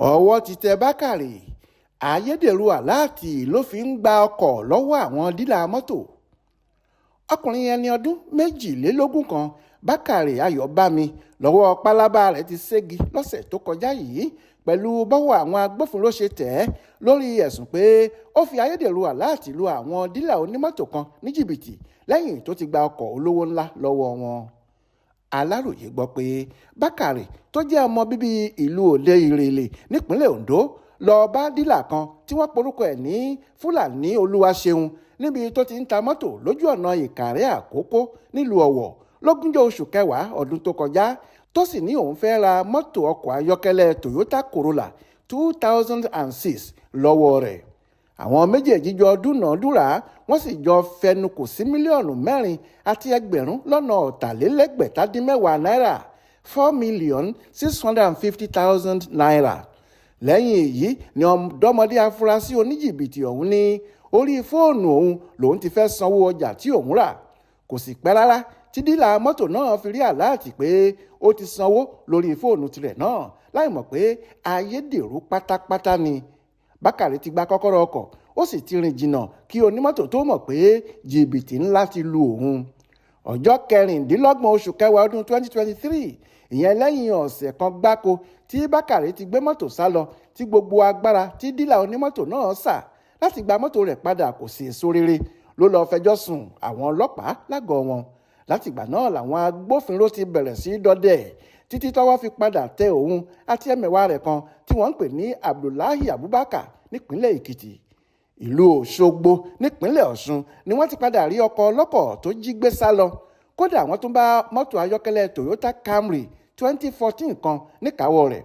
ọwọ́ ti tẹ Bakare. Ayederu Alaati ló fi ń gba ọkọ̀ lọ́wọ́ àwọn dílà mọ́tò. Ọkùnrin ẹni ọdún 22 kan, Bakare Ayọ̀bámi, lọ́wọ́ pálábá rẹ̀ ti ségi lọ́sẹ̀ tó kọjá yìí pẹ̀lú bọ́wọ́ àwọn agbófinró ṣe tẹ̀ ẹ́ lórí ẹ̀sùn pé ó fi Ayederu Alaati lu àwọn dílà onímọ́tò kan ní jìbìtì lẹ́yìn tó ti gba ọkọ̀ olówó ńlá lọ́wọ́ wọn. Aláròyé gbọ́ pé Bakare tó jẹ́ ọmọ bíbí ìlú Òde Ìrèlè nípínlẹ̀ Ondo lọ bá dílà kan tí wọ́n porúkọ ẹ̀ ní Fúlàní Olúwaṣeun níbi tó ti ń ta mọ́tò lójú ọ̀nà Ìkàrẹ́ Àkókó nílùú Ọ̀wọ̀ lógúnjọ́ oṣù kẹwàá ọdún tó kọjá, tó sì ní òun fẹ́ ra mọ́tò ọkọ̀ ayọ́kẹ́lẹ́ Toyota Corolla 2006 lọ́wọ́ rẹ̀. Àwọn méjèèjì jọ dúnàádúrà wọ́n sì jọ fẹnukò sí mílíọ̀nù 4 àti ẹgbẹ̀rún lọ́nà ọ̀tàlélẹ́gbẹ̀tàdínmẹ́wàá náírà, 4,650,000 naira. Lẹ́yìn èyí ni ọ̀dọ́mọdé afurasí oníjìbìtì ọ̀hún ní orí fóònù òun lòun ti fẹ́ sanwó ọjà tí òun rà. Kò sì pẹ́ rárá tí dílà mọ́tò náà fi rí àláàtì pé ó ti sanwó lórí fóònù tirẹ̀ náà láì mọ̀ pé ayédèrú pátápátá ni. Bakare ti gba kọ́kọ́rọ́ ọkọ̀ ó sì ti rìn jìnnà kí onímọ́tò tó mọ̀ pé jìbìtì ńlá ti lu òun. Ọjọ́ 26 oṣù kẹwàá ọdún 2023, ìyẹn lẹ́yìn ọ̀sẹ̀ kan gbáko tí Bakare ti gbé mọ́tò sá lọ, tí gbogbo agbára tí dílà onímọ́tò náà sà láti gba mọ́tò rẹ̀ padà kò sí èso rere, ló lọ́ọ́ fẹjọ́ sùn àwọn ọlọ́pàá lágọ̀ọ́ wọn. Látìgbà náà làwọn agbófinró ti bẹ̀rẹ̀ sí í dọdẹ títí tọ́wọ́ fi padà tẹ òun àti ẹ̀mẹ̀wá rẹ̀ kan tí wọ́n ń pè ní Abdullahi Abubakar nípínlẹ̀ Èkìtì. Ìlú Òṣogbo nípínlẹ̀ Ọ̀ṣun ni wọ́n ti padà rí ọkọ̀ ọlọ́kọ̀ tó jí gbé sá lọ. Kódà wọ́n tún bá mọ́tò ayọ́kẹ́lẹ́ Toyota Camry 2014 kan níkàáwọ́ rẹ̀.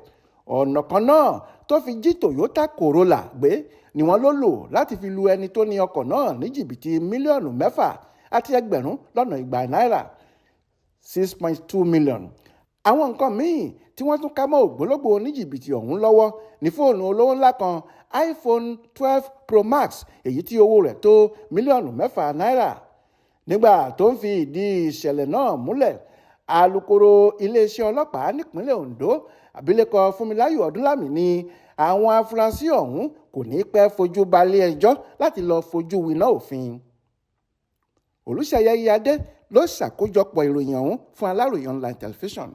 Ọ̀nà kan náà tó fi jí Toyota Corolla gbé ni wọ́n ló lò láti fi lu ẹni tó ní ọkọ̀ náà ní jìbìtì mílíọ̀nù 6 àti ẹgbẹ̀rún lọ́nà 200 náírà, 6.2 million. Àwọn nǹkan míì tí wọ́n tún ká mọ́ ògbólógbò oníjìbìtì ọ̀hún lọ́wọ́ ní fóònù olówó ńlá kan, iPhone 12 Pro Max, èyí tí owó rẹ̀ tó mílíọ̀nù 6 náírà. Nígbà tó ń fi ìdí ìṣẹ̀lẹ̀ náà múlẹ̀, alukoro iléeṣẹ́ ọlọ́pàá nípínlẹ̀ Ondo, abilékọ Fúnmiláyọ̀ Ọdúnlámì, ní àwọn afurasí ọ̀hún kò ní pẹ́ fojú balẹ̀ ẹjọ́ láti lọ fojú winá òfin. Olúṣèyẹ Iyadé ló ṣàkójọpọ̀ ìròyìn ọ̀hún fún Aláròyé online television.